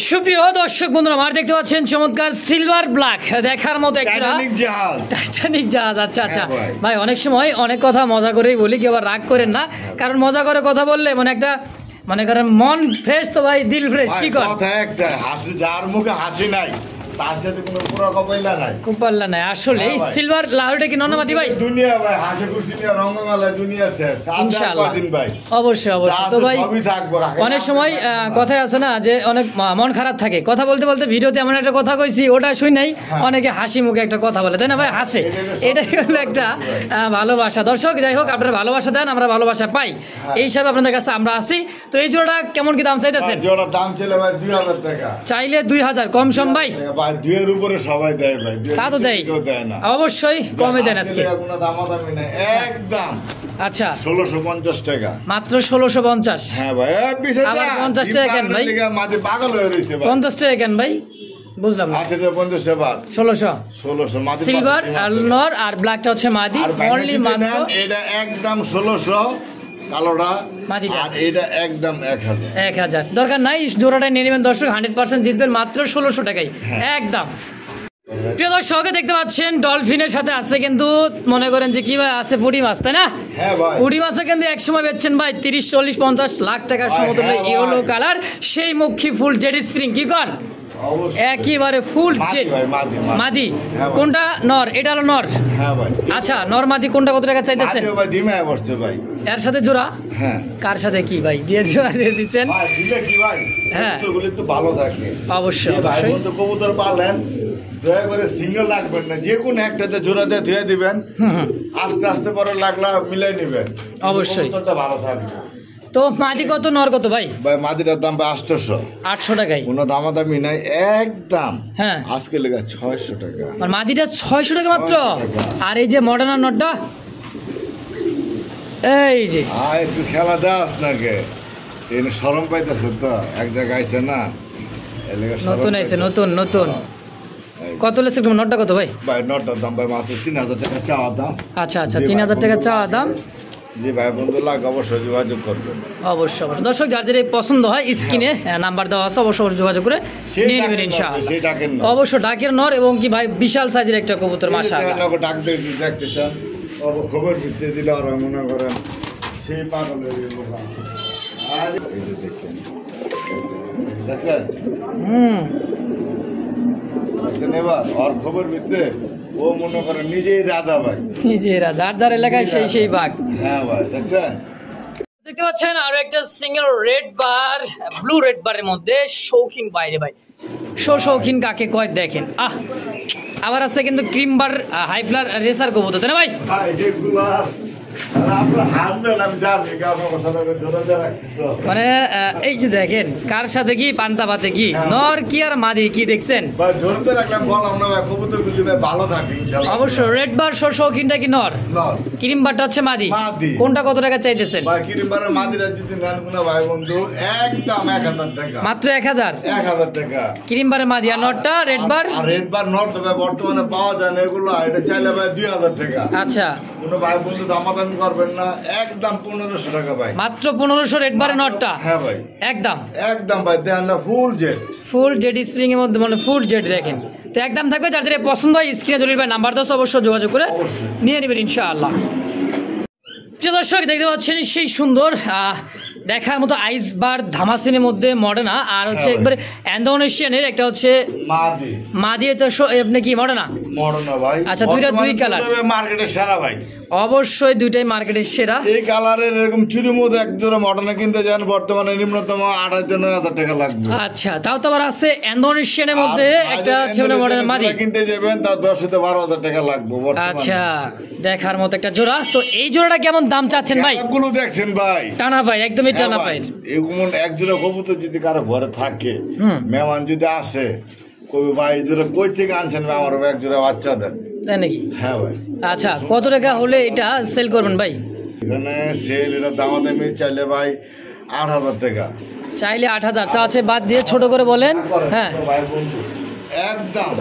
সুপ্রিয় দর্শক বন্ধুরা, আমার দেখতে পাচ্ছেন চমৎকার সিলভার ব্ল্যাক, দেখার মতো একটা টাইটানিক জাহাজ। টাইটানিক জাহাজ। আচ্ছা আচ্ছা হ্যাঁ ভাই। ভাই, অনেক সময় অনেক কথা মজা করেই বলি, কেউ আবার রাগ করেন না, কারণ মজা করে কথা বললে মানে একটা মনে করেন মন ফ্রেশ তো ভাই, দিল ফ্রেশ, ভাই কি কর? কথা একটা, হাসি যার মুখে হাসি নাই তার সাথে কোনো পুরো কপাইলা নাই, কুপাল্লা নাই আসলে। এই সিলভার লাহোরিটা কি নরমাদি ভাই? দুনিয়া ভাই হাসি খুশি নিয়ে রঙ্গমেলায় দুনিয়া শেষ। ইনশাআল্লাহ দিন ভাই অবশ্যই অবশ্যই। তো ভাই অনেক সময় কথাই আছে না যে অনেক মন খারাপ থাকে, কথা বলতে বলতে ভিডিওতে এমন একটা কথা কইছি ওটা শুই নাই, অনেকে হাসি মুখে একটা কথা বলে, তাই না ভাই? হাসে, এটাই হলো একটা ভালোবাসা। দর্শক যাই হোক, আপনারা ভালোবাসা দেন, আমরা ভালোবাসা পাই, এই হিসাবে আপনাদের কাছে আমরা আসি। তো এই জোড়াটা কেমন কি দাম চাইতেছেন? জোড়ার দাম ছিল ভাই 2000 টাকা। চাইলে 2000 কম সম ভাই? ভাই 2 এর উপরে সবাই দেয় ভাই, তা তো দেয়, না অবশ্যই কমে দেন আজকে। কোনো দামাদামি নাই, একদম আচ্ছা 1650 টাকা মাত্র 1650। হ্যাঁ ভাই, আবার 50 টাকা কেন ভাই? মাঝে পাগল হয়ে রইছে ভাই। 50 টাকা কেন ভাই? বুঝলাম না। 50 টাকা বাদ 1600 মাঝে সিলভার আর নর আর ব্ল্যাকটা হচ্ছে মাদি, অনলি মাত্র এটা একদম 1600 কালোটা, মাদিটা আর এটা একদম 1000। দরকার নাই, জোড়াটা নিয়ে নেবেন দর্শক, 100% জিতবেন মাত্র 1600 টাকায় একদম। প্রিয় দর্শক দেখতে পাচ্ছেন ডলফিনের সাথে আছে কিন্তু মনে করেন যে কি ভাই আছে পুঁটি মাছ, তাই না? হ্যাঁ ভাই, পুঁটি মাছও কিন্তু একসময় বেচছেন ভাই 30, 40, 50 লাখ টাকার সমতুল্য ইয়েলো কালার সেই মুখী ফুল জেড স্প্রিং। কি কর একেবারে ফুল জেড মাদি। কোনটা নর? এটা হলো নর। হ্যাঁ ভাই। আচ্ছা নর মাদি কোনটা কত টাকা চাইতেছেন? ভাই ডিমে বসছে ভাই, এর সাথে জোড়া? হ্যাঁ। কার সাথে কি ভাই দিয়ে জোড়া দিয়ে দিচ্ছেন? ভাই দিলে কি ভাই, হ্যাঁ কবুতরগুলো একটু ভালো থাকে। অবশ্যই ভাই অবশ্যই। বন্ধু কবুতর পালেন, দয়া করে সিঙ্গেল রাখবেন না, যে কোনো একটাতে জোড়া দিয়ে ধুয়ে দিবেন, আস্তে আস্তে পরে লাগলা মিলাই নেবেন, অবশ্যই কবুতরটা ভালো থাকবে। তো মাদি কত নর কত ভাই? ভাই মাদিটার দাম ভাই 800 টাকায়, কোনো দামাদামি নাই, একদম হ্যাঁ আজকে লেগে 600 টাকা। আর মাদিটা 600 টাকা মাত্র। আর এই যে মডার্ন নটটা এই যে একটু খেলা দাস নাকি এনে শরম পাইতেছে তো, এক জায়গায় আইছে না, নতুন আইছে, নতুন নতুন। কত লেছে নটটা কত ভাই? ভাই নটার দাম ভাই মাত্র 3000 টাকা চাওয়া দাম। আচ্ছা আচ্ছা 3000 টাকা চাওয়া দাম। যে ভাই বন্ধু লাগে অবশ্যই যোগাযোগ করবেন। অবশ্যই অবশ্যই দর্শক যার যেটা পছন্দ হয় স্ক্রিনে নাম্বার দেওয়া আছে, অবশ্যই অবশ্যই যোগাযোগ করে নিয়ে নেবেন ইনশাআল্লাহ। অবশ্যই ডাকের নর এবং কি ভাই বিশাল সাইজের একটা কবুতর মাশাআল্লাহ। ডাক দেখতে চান খবর দিতে দিলে আর মনে করেন সেই পাগল হয়ে গেল। আর এই যে দেখেন দেখছেন, দেখছেন এবার ওর খবর দিতে ও মনে করেন নিজেই রাজা ভাই, নিজেই রাজা, আর যার এলাকায় সেই বাঘ। হ্যাঁ ভাই দেখছেন, দেখতে পাচ্ছেন আরো একটা সিঙ্গেল রেড বার, ব্লু রেড বারের মধ্যে শৌখিন বাইরে ভাই। শৌখিন কাকে কয় দেখেন, আবার আছে কিন্তু ক্রিম বার হাই ফ্লার রেসার কবুতর, তাই না ভাই? মানে এই যে দেখেন কার সাথে কি পান্তা পাতে কি নর কি আর মাদি কি দেখছেন? অবশ্যই রেড বার শৌখিনটা কি নর, ক্রিম বারটা হচ্ছে মাদি। কোনটা কত টাকা চাইতেছেন? মাত্র 1000 টাকা ক্রিম বারের মাদি, আর নটটা red bar? Red bar not বর্তমানে পাওয়া যায় না এগুলো, এটা চাইলে ভাই 2000 টাকা। আচ্ছা কোনো ভাই বন্ধু দামাদামি করবেন না, একদম 1500 টাকা ভাই, মাত্র 1500 রেড বারের নটটা। হ্যাঁ ভাই একদম একদম ভাই দেখেন না, ফুল জেড স্প্রিং এর মধ্যে মানে ফুল জেড দেখেন তো একদম থাকবে। যাদের পছন্দ হয় স্ক্রিনে জলিল ভাই নাম্বার 10 অবশ্যই যোগাযোগ করে নিয়ে নেবেন ইনশাআল্লাহ। দর্শক দেখতে পাচ্ছেন সেই সুন্দর দেখার মতো আইস বার ধামাসিনের মধ্যে মডার্না, আর হচ্ছে একবারে ইন্দোনেশিয়ানের একটা হচ্ছে মাদি। আপনি কি মডার্না ভাই? আচ্ছা দুই কালার মার্কেটের সেরা ভাই, অবশ্যই দুইটাই মার্কেটের সেরা। এই কালারের এরকম চুরির মধ্যে এক জোড়া মডার্না কিনতে যান বর্তমানে নিম্নতম 28,000 টাকা লাগবে। আচ্ছা তাও তো আবার আছে ইন্দোনেশিয়ানের মধ্যে একটা মডার্না মাদি কিনতে যাবেন তাও 10,000-12,000 টাকা লাগবে। আচ্ছা দেখার মতো একটা জোড়া। তো এই জোড়াটা কেমন দাম চাচ্ছেন ভাই? গুলো দেখছেন ভাই, টানা ভাই একদমই টানা ভাই। এগুলো এক জোড়া কবুতর যদি কারো ঘরে থাকে, মেহমান যদি আসে কবি ভাই জোড়া কই থেকে আনছেন ভাই, আমার এক জোড়া বাচ্চা দেন, তাই নাকি? হ্যাঁ ভাই। আচ্ছা কত টাকা হলে এটা সেল করবেন ভাই? এখানে সেল এটা দামাদামি চাইলে ভাই 8,000 টাকা, চাইলে 8,000 চা আছে বাদ দিয়ে ছোট করে বলেন। হ্যাঁ ভাই বন্ধু একদম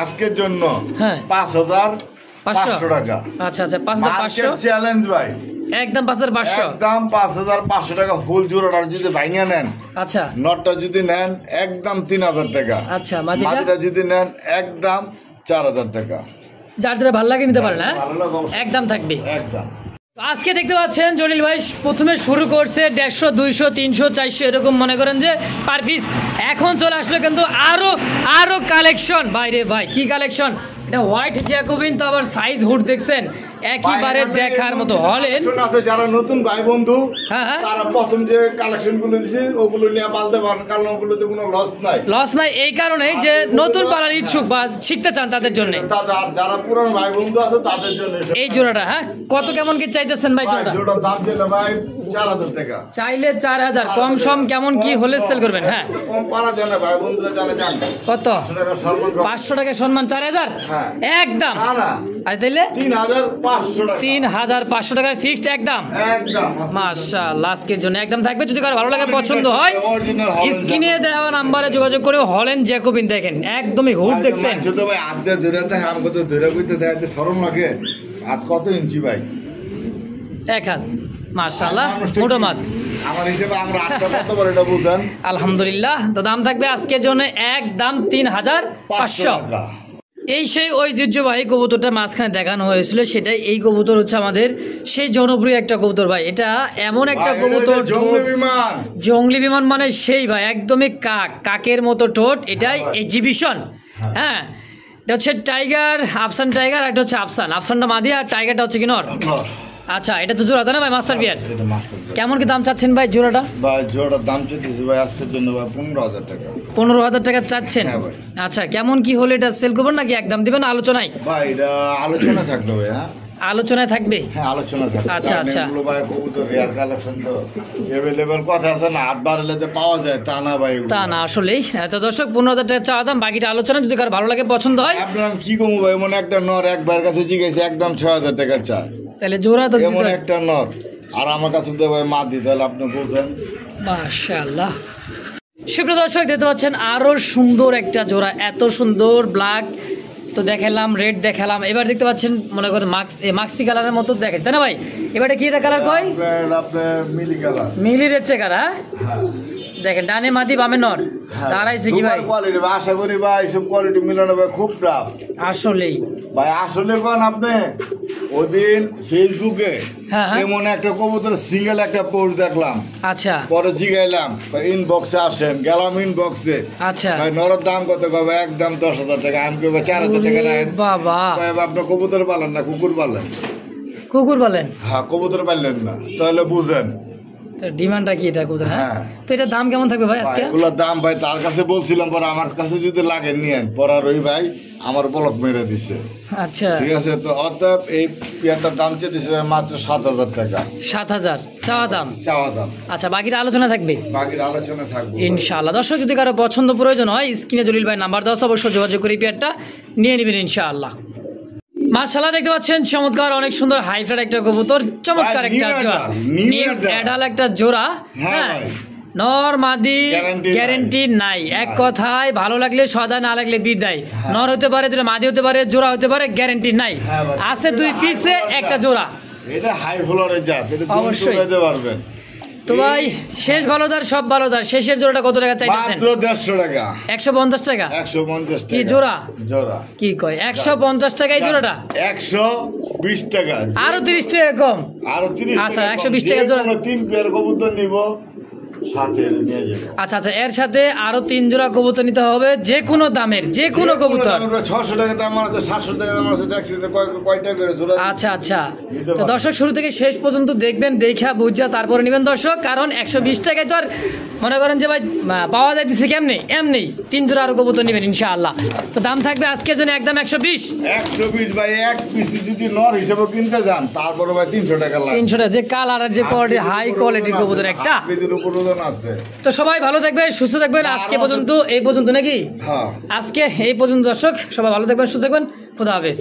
আজকের জন্য হ্যাঁ 5,500 টাকা। আচ্ছা আচ্ছা 5,500 চ্যালেঞ্জ ভাই, একদম 5,500, একদম 5,500 টাকা ফুল জোড়াটা যদি ভাঙিয়ে নেন। আচ্ছা নটটা যদি নেন একদম 3,000 টাকা। আচ্ছা মাদিটা যদি নেন একদম 4,000 টাকা। যার যেটা ভালো লাগে নিতে পারেন, হ্যাঁ একদম থাকবে একদম। আজকে দেখতে পাচ্ছেন জলিল ভাই প্রথমে শুরু করছে 150, 200, 300, 400 এরকম মনে করেন যে পার পিস। এখন চলে আসলো কিন্তু আরো কালেকশন। ভাই রে ভাই কি কালেকশন! এটা হোয়াইট জ্যাকোবিন, তো আবার সাইজ হুড দেখছেন একেবারে দেখার মতো। হলেন আছে যারা নতুন ভাই বন্ধু, হ্যাঁ হ্যাঁ, তারা প্রথম যে কালেকশন গুলো দিছে ওগুলো নিয়ে পালতে পারেন, কারণ ওগুলোতে কোনো লস নাই। এই কারণেই যে নতুন পালার ইচ্ছুক বা শিখতে চান তাদের জন্য, যারা পুরান ভাই বন্ধু আছে তাদের জন্য এই জোড়াটা। হ্যাঁ, কত কেমন কি চাইতেছেন ভাই জোড়াটা? জোড়ার দাম ছিল ভাই 4000 টাকা। চাইলে 4000, কম সম কেমন কি হলে সেল করবেন? হ্যাঁ, কম পারা যায় না ভাই বন্ধুরা, জানেন কত? 500 টাকা সম্মান 4000 একদম। আর তাইলে 3500 টাকায় ফিক্সড একদম। মাশাআল্লাহ, আজকের জন্য একদম থাকবে। যদি কারো ভালো লাগে পছন্দ হয় স্ক্রিনে দেওয়া নাম্বারে যোগাযোগ করে হলেন জ্যাকোবিন দেখেন, একদমই হুড দেখছেন। ছোট ভাই হাত দিয়ে ধরে দেয়, আমাকে তো ধরে কইতে দেয়, শরম লাগে। হাত কত ইঞ্চি ভাই? 1 হাত। মাশাআল্লাহ, মোটো মাত। আমার হিসেবে আমরা 8টা কত বড় এটা বুঝেন। আলহামদুলিল্লাহ। তো দাম থাকবে আজকের জন্য একদম 3500 টাকা। এই সেই ঐতিহ্যবাহী কবুতরটা মাঝখানে দেখানো হয়েছিল, সেটাই এই কবুতর হচ্ছে আমাদের সেই জনপ্রিয় একটা কবুতর ভাই। এটা এমন একটা কবুতর, জংলি বিমান মানে সেই ভাই একদমই কাকের মতো ঠোঁট। এটাই এক্সিবিশন। হ্যাঁ, এটা হচ্ছে টাইগার, আফসান টাইগার। এটা হচ্ছে আফসানটা মাদি, আর টাইগারটা হচ্ছে কি নর। আচ্ছা, এটা তো জোড়া তাই না ভাই? মাস্টার বিয়ার। কেমন কি দাম চাচ্ছেন ভাই জোড়াটা? ভাই জোড়াটার দাম চাইতেছি ভাই আজকের জন্য ভাই 15000 টাকা। 15000 টাকা চাচ্ছেন? আচ্ছা, কেমন কি হলে এটা সেল করবেন নাকি একদম দিবেন আলোচনায়? ভাই এটা আলোচনা থাকবে ভাই। হ্যাঁ, আলোচনায় থাকবে। হ্যাঁ, আলোচনা থাকবে। আচ্ছা আচ্ছা, এগুলো ভাই কবুতর রেয়ার কালেকশন, তো अवेलेबल কথা আছে না, 8 বার এলে পাওয়া যায় তা না ভাই। তা না আসলেই। তো দর্শক 15000 টাকা চাওয়া দাম, বাকিটা আলোচনা। যদি কারো ভালো লাগে পছন্দ হয়, আপনার কি কমু ভাই, মনে একটা নর একবার কাছে জিজ্ঞেস একদম 6000 টাকা চায়, তাহলে জোড়া তো এমন একটা নর। আর আমার কাছে তো ভাই মাদি, তাহলে আপনি বুঝেন। মাশাআল্লাহ। সুপ্রিয় দর্শক দেখতে পাচ্ছেন আরো সুন্দর একটা জোড়া, এত সুন্দর ব্ল্যাক তো দেখালাম, রেড দেখালাম, এবার দেখতে পাচ্ছেন মনে করেন মাক্সি কালারের মতো দেখে, তাই না ভাই? এবারে কি এটা কালার কয়? মিলি কালার, মিলি রেড চেকার। হ্যাঁ, দেখেন ডানে মাদি বামে নর, দাঁড়াইছে কি ভাই? কোয়ালিটি আশা করি ভাই সব কোয়ালিটি মিলানো ভাই খুব টাফ আসলেই ভাই। আসলে কোন আপনি ওদিন ফেসবুকে এমন একটা কবুতর সিঙ্গেল একটা পোস্ট দেখলাম। আচ্ছা, পরে জিগাইলাম, ইনবক্সে আসেন, গেলাম ইনবক্সে। আচ্ছা ভাই নরের দাম কত? কবে একদম 10000 টাকা। আমি কবে 4000 টাকা নেন বাবা। আপনার কবুতর পালেন না কুকুর পালেন? কুকুর পালেন? হ্যাঁ, কবুতর পাইলেন না, তাহলে বুঝেন ডিমান্ডটা কি এটা কবুতর। হ্যাঁ, তো এটা দাম কেমন থাকবে ভাই আজকে? এগুলোর দাম ভাই তার কাছে বলছিলাম, পরে আমার কাছে যদি লাগে নিয়েন, পরে আর ওই ভাই আমার ব্লক মেরে দিছে। আচ্ছা, ঠিক আছে। তো অতএব এই পেয়ারটার দাম চেয়েছে মাত্র 7000 টাকা। 7000 চাওয়া দাম? চাওয়া দাম। আচ্ছা, বাকিটা আলোচনা থাকবে? বাকির আলোচনা থাকবে ইনশাআল্লাহ। দর্শক যদি কারো পছন্দ প্রয়োজন হয় স্ক্রিনে জলিল ভাই নাম্বার দেওয়া, অবশ্যই যোগাযোগ করে পেয়ারটা নিয়ে নেবেন ইনশাআল্লাহ। মাশাআল্লাহ, দেখতে পাচ্ছেন চমৎকার অনেক সুন্দর হাইফ্রাইড একটা কবুতর, চমৎকার একটা জোড়া, নিউ অ্যাডাল একটা জোড়া। হ্যাঁ, নর মাদি গ্যারেন্টি নাই, এক কথায় ভালো লাগলে সদা, না লাগলে বিদায়। নর হতে পারে, দুটো মাদি হতে পারে, জোড়া হতে পারে, গ্যারেন্টি নাই। আছে 2 পিসে একটা জোড়া। এটা হাই ফ্লোরের জাত, এটা অবশ্যই দিতে পারবেন। তো ভাই শেষ ভালোদার সব ভালোদার, শেষের জোড়াটা কত টাকা চাইতেছেন? মাত্র 150 টাকা। 150 টাকা? 150 টাকা। কি জোড়া? জোড়া কি কয়? 150 টাকায় জোড়াটা? 120 টাকা। আরো 30 টাকা কম? আরো 30 টাকা। আচ্ছা, 120 টাকা জোড়া। 3 পেয়ার কবুতর নিব সাথে নিয়ে যাব। আচ্ছা আচ্ছা, এর সাথে আরো 3 জোড়া কবুতর নিতে হবে, যে কোনো দামের, যে কোনো কবুতর। 600 টাকা দাম আছে, 700 টাকা দাম আছে, দেখছেন কয়টা করে জোড়া। আচ্ছা আচ্ছা, তো দর্শক শুরু থেকে শেষ পর্যন্ত দেখবেন, দেখা বুঝা তারপরে নেবেন দর্শক। কারণ 120 টাকায় তো আর মনে করেন যে ভাই পাওয়া যাইতেছে কেমনি, এমনি 3 জোড়া আরো কবুতর নেবেন ইনশাআল্লাহ। তো দাম থাকবে আজকের জন্য একদম 120। 120 ভাই, এক পিস যদি নর হিসেবে কিনতে যান তারপরে ভাই 300 টাকা লাগে। 300 টাকা, যে কালার আর যে কোয়ালিটি, হাই কোয়ালিটির কবুতর একটা। এর উপর ওজন আছে। তো সবাই ভালো থাকবেন, সুস্থ থাকবেন। আজকে পর্যন্ত এই পর্যন্ত নাকি? হ্যাঁ, আজকে এই পর্যন্ত দর্শক, সবাই ভালো থাকবেন, সুস্থ থাকবেন। খুদা হাফেজ।